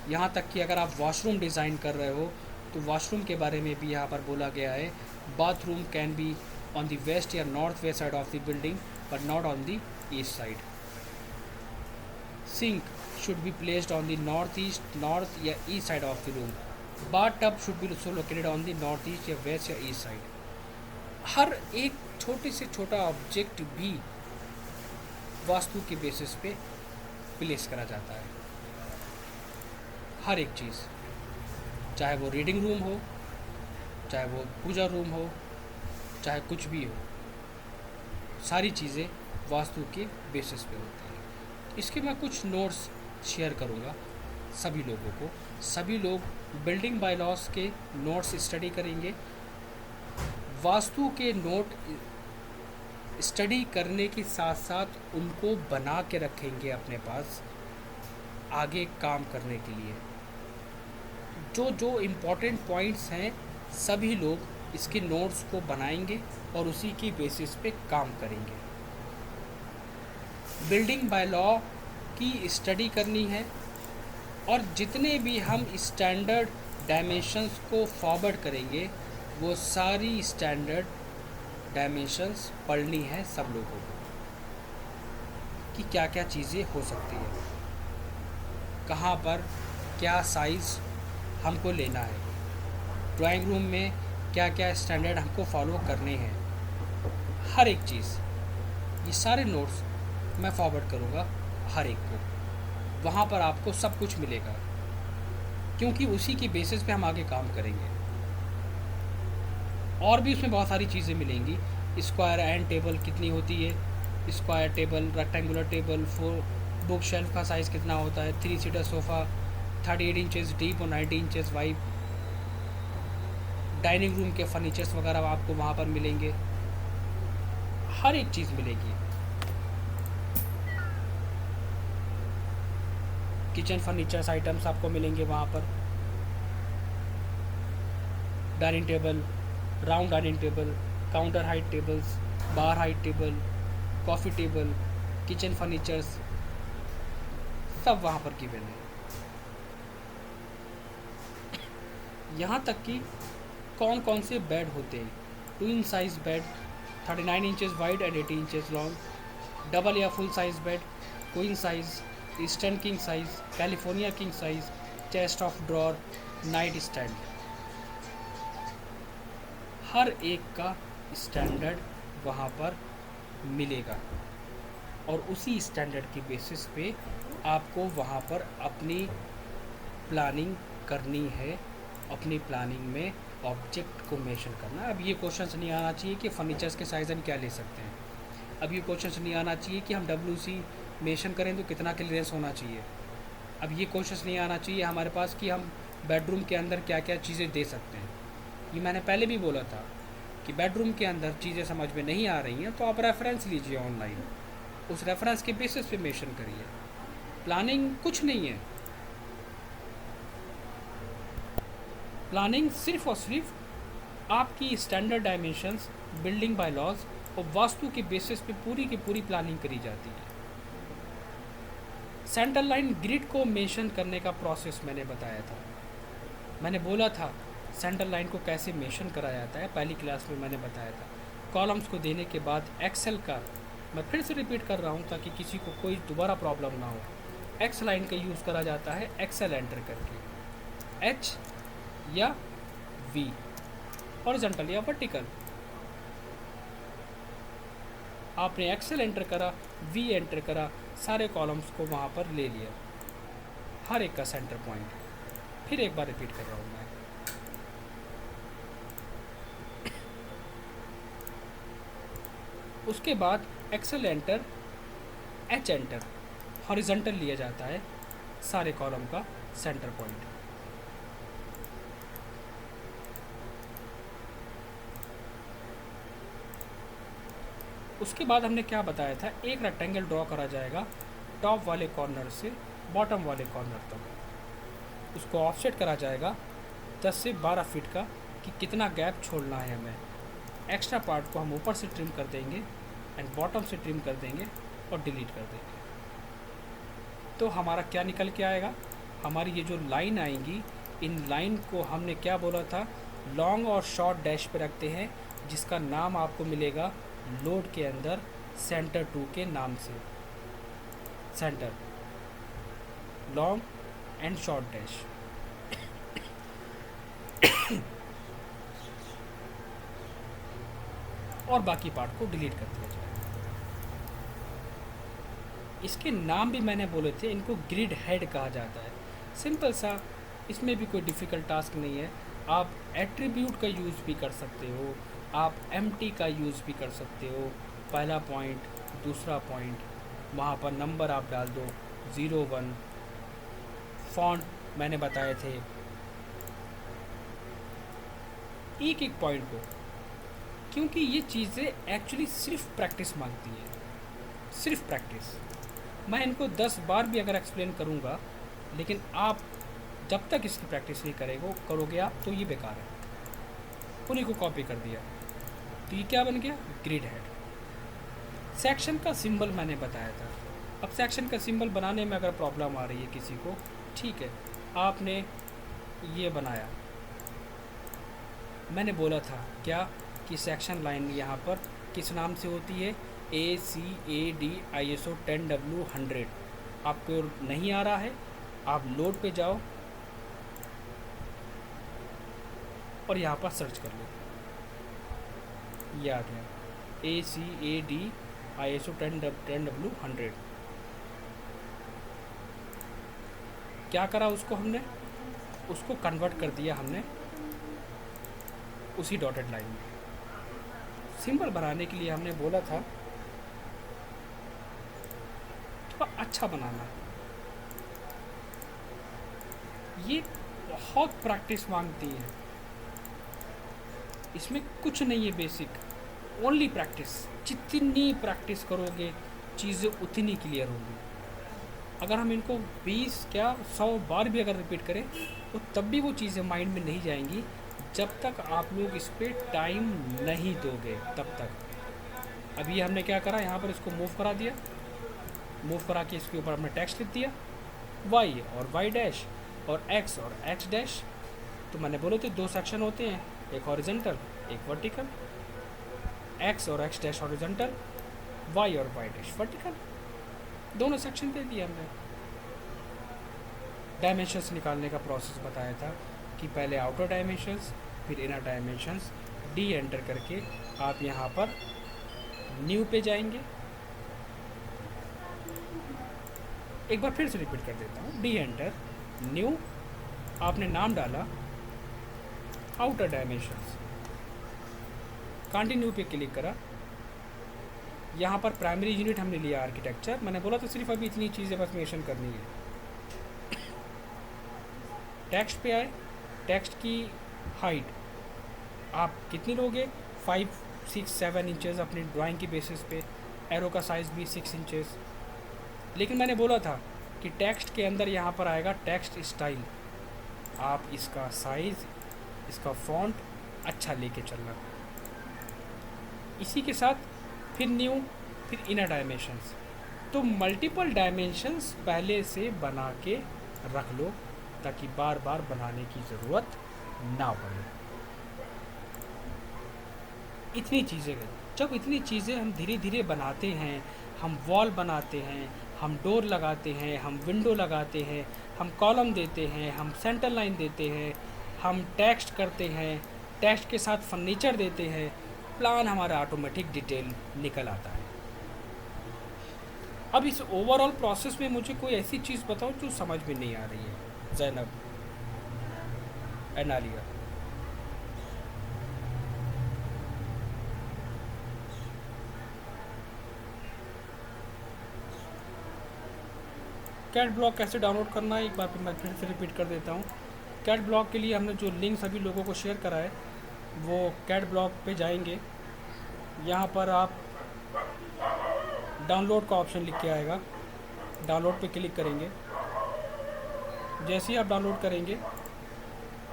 यहाँ तक कि अगर आप वॉशरूम डिज़ाइन कर रहे हो तो वॉशरूम के बारे में भी यहाँ पर बोला गया है। Bathroom can be on the west या north west side of the building but not on the east side. Sink should be placed on the north या east side of the room. Bath tub should be also located on the north east या west या east side. हर एक छोटे से छोटा object भी वास्तु के बेसिस पे प्लेस करा जाता है। हर एक चीज़, चाहे वो रीडिंग रूम हो, चाहे वो पूजा रूम हो, चाहे कुछ भी हो, सारी चीज़ें वास्तु के बेसिस पे होती हैं। इसके मैं कुछ नोट्स शेयर करूँगा सभी लोगों को। सभी लोग बिल्डिंग बायलॉस के नोट्स स्टडी करेंगे। वास्तु के नोट स्टडी करने के साथ साथ उनको बना के रखेंगे अपने पास आगे काम करने के लिए। जो जो इम्पोर्टेंट पॉइंट्स हैं सभी लोग इसके नोट्स को बनाएंगे और उसी की बेसिस पे काम करेंगे। बिल्डिंग बाय लॉ की स्टडी करनी है और जितने भी हम स्टैंडर्ड डायमेंशंस को फॉरवर्ड करेंगे वो सारी स्टैंडर्ड डायमेंशंस पढ़नी है सब लोगों को कि क्या क्या चीज़ें हो सकती है, कहाँ पर क्या साइज़ हमको लेना है, ड्राइंग रूम में क्या क्या स्टैंडर्ड हमको फॉलो करने हैं, हर एक चीज़। ये सारे नोट्स मैं फॉरवर्ड करूँगा हर एक को, वहाँ पर आपको सब कुछ मिलेगा क्योंकि उसी की बेसिस पे हम आगे काम करेंगे। और भी उसमें बहुत सारी चीज़ें मिलेंगी। स्क्वायर एंड टेबल कितनी होती है, square table, rectangular table, book shelf का साइज़ कितना होता है, 3 सीटर सोफ़ा 38 इंचेस डीप और 90 इंचेस वाइड, डाइनिंग रूम के फर्नीचर्स वगैरह आपको वहाँ पर मिलेंगे, हर एक चीज़ मिलेगी। किचन फर्नीचर्स आइटम्स आपको मिलेंगे वहाँ पर, dining table, round dining table, counter height tables, bar height table, coffee table, kitchen furnitures सब वहाँ पर गिवन है। यहाँ तक कि कौन कौन से बेड होते हैं, twin size bed 39 inches wide and 80 inches long, double या full size bed, queen size, eastern king size, California king size, chest of drawer, night stand, हर एक का स्टैंडर्ड वहाँ पर मिलेगा और उसी स्टैंडर्ड की बेसिस पे आपको वहाँ पर अपनी प्लानिंग करनी है। अपनी प्लानिंग में ऑब्जेक्ट को मेंशन करना। अब ये क्वेश्चन नहीं आना चाहिए कि फर्नीचर्स के साइज़ हम क्या ले सकते हैं। अब ये क्वेश्चन नहीं आना चाहिए कि हम WC मेंशन करें तो कितना क्लियरेंस होना चाहिए। अब ये क्वेश्चन नहीं आना चाहिए हमारे पास कि हम बेडरूम के अंदर क्या क्या चीज़ें दे सकते हैं। ये मैंने पहले भी बोला था कि बेडरूम के अंदर चीज़ें समझ में नहीं आ रही हैं तो आप रेफरेंस लीजिए ऑनलाइन, उस रेफरेंस के बेसिस पे मेंशन करिए। प्लानिंग कुछ नहीं है, प्लानिंग सिर्फ और सिर्फ आपकी standard dimensions, building by laws और वास्तु के बेसिस पे पूरी की पूरी प्लानिंग करी जाती है। सेंटर लाइन ग्रिड को मेंशन करने का प्रोसेस मैंने बताया था। मैंने बोला था सेंटर लाइन को कैसे मेंशन करा जाता है, पहली क्लास में मैंने बताया था। कॉलम्स को देने के बाद एक्सेल का, मैं फिर से रिपीट कर रहा हूँ ताकि किसी को कोई दोबारा प्रॉब्लम ना हो, एक्स लाइन का यूज़ करा जाता है एक्सेल एंटर करके, एच या वी, हॉरिजॉन्टल या वर्टिकल। आपने एक्सेल एंटर करा, वी एंटर करा, सारे कॉलम्स को वहाँ पर ले लिया, हर एक का सेंटर पॉइंट। फिर एक बार रिपीट कर रहा हूँ मैं, उसके बाद Excel enter, H enter, horizontal लिया जाता है सारे कॉलम का सेंटर पॉइंट। उसके बाद हमने क्या बताया था, एक रेक्टेंगल ड्रॉ करा जाएगा टॉप वाले कॉर्नर से बॉटम वाले कॉर्नर तक। उसको ऑफसेट करा जाएगा 10 से 12 फीट का कि कितना गैप छोड़ना है हमें। एक्स्ट्रा पार्ट को हम ऊपर से ट्रिम कर देंगे एंड बॉटम से ट्रिम कर देंगे और डिलीट कर देंगे। तो हमारा क्या निकल के आएगा, हमारी ये जो लाइन आएंगी, इन लाइन को हमने क्या बोला था, लॉन्ग और शॉर्ट डैश पे रखते हैं, जिसका नाम आपको मिलेगा लोड के अंदर सेंटर 2 के नाम से। Centre, long and short dash. और बाकी पार्ट को डिलीट कर दिया जाएगा। इसके नाम भी मैंने बोले थे, इनको ग्रिड हेड कहा जाता है। सिंपल सा, इसमें भी कोई डिफ़िकल्ट टास्क नहीं है। आप एट्रीब्यूट का यूज़ भी कर सकते हो, आप एम्प्टी का यूज़ भी कर सकते हो। पहला पॉइंट, दूसरा पॉइंट, वहाँ पर नंबर आप डाल दो 01। फॉन्ट मैंने बताए थे, एक एक पॉइंट को, क्योंकि ये चीज़ें एक्चुअली सिर्फ प्रैक्टिस मांगती है, सिर्फ प्रैक्टिस। मैं इनको 10 बार भी अगर एक्सप्लेन करूँगा, लेकिन आप जब तक इसकी प्रैक्टिस नहीं करोगे आप, तो ये बेकार है। उन्हीं को कॉपी कर दिया, तो ये क्या बन गया? Grid head. सेक्शन का सिंबल मैंने बताया था। अब सेक्शन का सिंबल बनाने में अगर प्रॉब्लम आ रही है किसी को, ठीक है, आपने ये बनाया, मैंने बोला था क्या कि सेक्शन लाइन यहाँ पर किस नाम से होती है? ACAD ISO 10W100। आपको नहीं आ रहा है, आप लोड पे जाओ और यहाँ पर सर्च कर लो, ये आ गया ACAD ISO 10W100। क्या करा उसको हमने? उसको कन्वर्ट कर दिया हमने उसी डॉटेड लाइन में। सिंबल बनाने के लिए हमने बोला था थोड़ा अच्छा बनाना, ये बहुत प्रैक्टिस मांगती है, इसमें कुछ नहीं है बेसिक, ओनली प्रैक्टिस। जितनी प्रैक्टिस करोगे चीज़ें उतनी क्लियर होंगी। अगर हम इनको 20 क्या 100 बार भी अगर रिपीट करें, तो तब भी वो चीज़ें माइंड में नहीं जाएंगी, जब तक आप लोग इस पर टाइम नहीं दोगे तब तक। अभी हमने क्या करा, यहाँ पर इसको मूव करा दिया, मूव करा के इसके ऊपर हमने टेक्स्ट लिख दिया, y और y डैश और x और x डैश। तो मैंने बोले थे 2 सेक्शन होते हैं, एक हॉरिजेंटल एक वर्टिकल। x और x डैश हॉरिजेंटल, y और y डैश वर्टिकल, दोनों सेक्शन दे दिए हमने। डायमेंशंस निकालने का प्रोसेस बताया था कि पहले आउटर डायमेंशंस फिर इनर डायमेंशंस, डी एंटर करके आप यहाँ पर न्यू पे जाएंगे। एक बार फिर से रिपीट कर देता हूँ, डी एंटर, न्यू, आपने नाम डाला आउटर डायमेंशंस, कंटिन्यू पे क्लिक करा। यहाँ पर प्राइमरी यूनिट हमने लिया आर्किटेक्चर, मैंने बोला तो सिर्फ अभी इतनी चीज़ें बस मेंशन करनी है। टेक्स्ट पे आए, टेक्स्ट की हाइट आप कितनी लोगे? 5, 6, 7 इंचेस अपनी ड्राइंग की बेसिस पे। एरो का साइज़ भी 6 इंचेस। लेकिन मैंने बोला था कि टेक्स्ट के अंदर यहाँ पर आएगा टेक्स्ट स्टाइल, आप इसका साइज़, इसका फॉन्ट अच्छा लेके चलना। इसी के साथ फिर न्यू, फिर इनर डायमेंशंस। तो मल्टीपल डायमेंशंस पहले से बना के रख लो ताकि बार बार बनाने की ज़रूरत ना पड़े। इतनी चीज़ें, जब इतनी चीज़ें हम धीरे धीरे बनाते हैं, हम वॉल बनाते हैं, हम डोर लगाते हैं, हम विंडो लगाते हैं, हम कॉलम देते हैं, हम सेंटर लाइन देते हैं, हम टेक्स्ट करते हैं, टेक्स्ट के साथ फर्नीचर देते हैं, प्लान हमारा ऑटोमेटिक डिटेल निकल आता है। अब इस ओवरऑल प्रोसेस में मुझे कोई ऐसी चीज़ बताओ जो समझ में नहीं आ रही है। ज़ैनब, एनालिया, कैट ब्लॉक कैसे डाउनलोड करना है, एक बार मैं फिर से रिपीट कर देता हूँ। कैट ब्लॉक के लिए हमने जो लिंक सभी लोगों को शेयर करा है, वो कैट ब्लॉक पे जाएंगे, यहाँ पर आप डाउनलोड का ऑप्शन लिख के आएगा, डाउनलोड पे क्लिक करेंगे। जैसे ही आप डाउनलोड करेंगे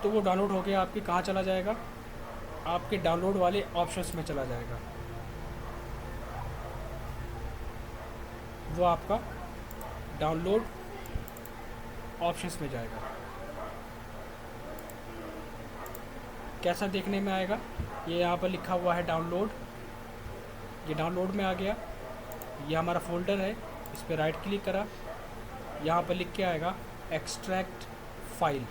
तो वो डाउनलोड हो गया, आपके कहाँ चला जाएगा? आपके डाउनलोड वाले ऑप्शंस में चला जाएगा। वो आपका डाउनलोड ऑप्शंस में जाएगा। कैसा देखने में आएगा? ये यहाँ पर लिखा हुआ है डाउनलोड, ये डाउनलोड में आ गया। ये हमारा फोल्डर है, इस पर राइट क्लिक करा, यहाँ पर लिख के आएगा extract file,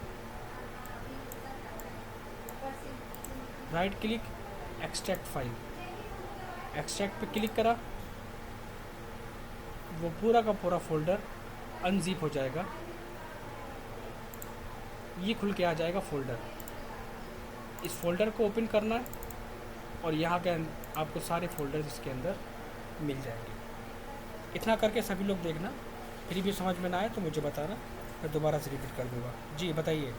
right click, extract file, extract पे क्लिक करा, वो पूरा का पूरा फोल्डर अनजिप हो जाएगा, ये खुल के आ जाएगा फोल्डर। इस फोल्डर को ओपन करना है और यहाँ के आपको सारे फोल्डर्स इसके अंदर मिल जाएंगे। इतना करके सभी लोग देखना, फिर भी समझ में ना आए तो मुझे बताना, मैं दोबारा से रिपीट कर दूँगा। जी बताइए।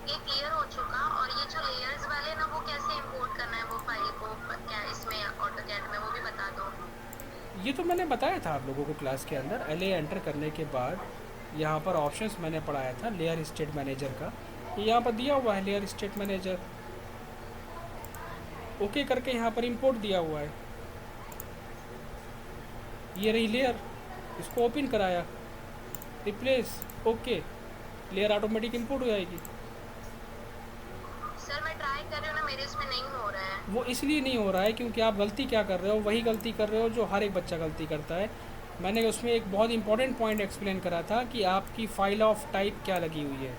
ये क्लियर हो चुका। और ये जो लेयर्स वाले ना, वो कैसे इंपोर्ट करना है वो फाइल को क्या इसमें ऑटोकैड में, वो भी बता दो। ये तो मैंने बताया था आप लोगों को क्लास के अंदर। LA एंटर करने के बाद यहाँ पर ऑप्शंस मैंने पढ़ाया था लेयर स्टेट मैनेजर का, ये यहाँ पर दिया हुआ है लेयर स्टेट मैनेजर। ओके करके यहाँ पर इंपोर्ट दिया हुआ है, ये रही लेयर, इसको ओपन कराया, replace, okay, layer automatic import हो जाएगी। सर मैं ट्राई कर रही हूँ ना, मेरे इसमें नहीं हो रहा है। वो इसलिए नहीं हो रहा है क्योंकि आप गलती क्या कर रहे हो, वही गलती कर रहे हो जो हर एक बच्चा गलती करता है। मैंने उसमें एक बहुत इंपॉर्टेंट पॉइंट एक्सप्लेन करा था कि आपकी फाइल ऑफ टाइप क्या लगी हुई है,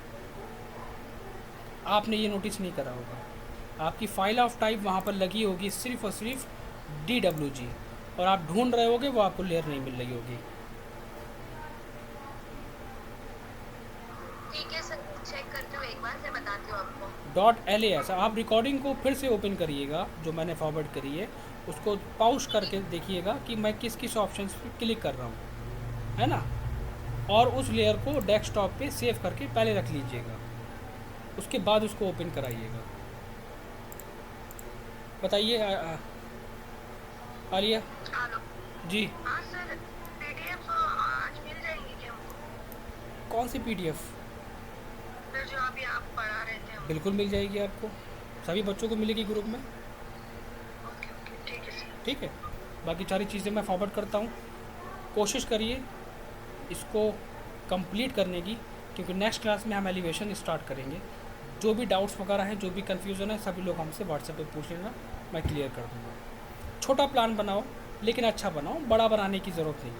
आपने ये नोटिस नहीं करा होगा। आपकी फाइल ऑफ टाइप वहाँ पर लगी होगी सिर्फ और सिर्फ DWG, और आप ढूंढ रहे होगे वो आपको लेयर नहीं मिल रही होगी। ठीक है सर, चेक करती हूँ एक बार, फिर बताती हूँ आपको। .las आप रिकॉर्डिंग को फिर से ओपन करिएगा, जो मैंने फॉरवर्ड करी है उसको पॉज करके देखिएगा कि मैं किस किस ऑप्शन पे क्लिक कर रहा हूँ, है ना। और उस लेयर को डेस्कटॉप पे सेव करके पहले रख लीजिएगा, उसके बाद उसको ओपन कराइएगा। बताइए आलिया। हेलो। जी। हाँ सर, PDF आज मिल जाएंगी क्या हमको? कौन सी PDF? सर जो अभी आप पढ़ा रहे थे हमको। बिल्कुल मिल जाएगी आपको, सभी बच्चों को मिलेगी ग्रुप में। ओके ओके, ठीक है सर। ठीक है, बाकी सारी चीज़ें मैं फॉरवर्ड करता हूँ। कोशिश करिए इसको कंप्लीट करने की, क्योंकि नेक्स्ट क्लास में हम एलिवेशन स्टार्ट करेंगे। जो भी डाउट्स वगैरह हैं, जो भी कन्फ्यूज़न है, सभी लोग हमसे व्हाट्सएप पे पूछ लेना, मैं क्लियर कर दूँगा। छोटा प्लान बनाओ, लेकिन अच्छा बनाओ, बड़ा बनाने की ज़रूरत नहीं।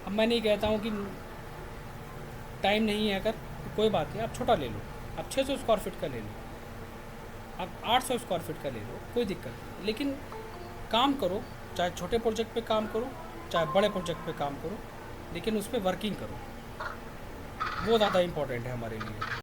अब मैं नहीं कहता हूँ कि टाइम नहीं है, अगर कोई बात नहीं, आप छोटा ले लो, आप 600 स्क्वायर फीट का ले लो, आप 800 स्क्वायर फीट का ले लो, कोई दिक्कत नहीं। लेकिन काम करो, चाहे छोटे प्रोजेक्ट पे काम करो, चाहे बड़े प्रोजेक्ट पे काम करो, लेकिन उस पर वर्किंग करो, वो ज़्यादा इम्पोर्टेंट है हमारे लिए।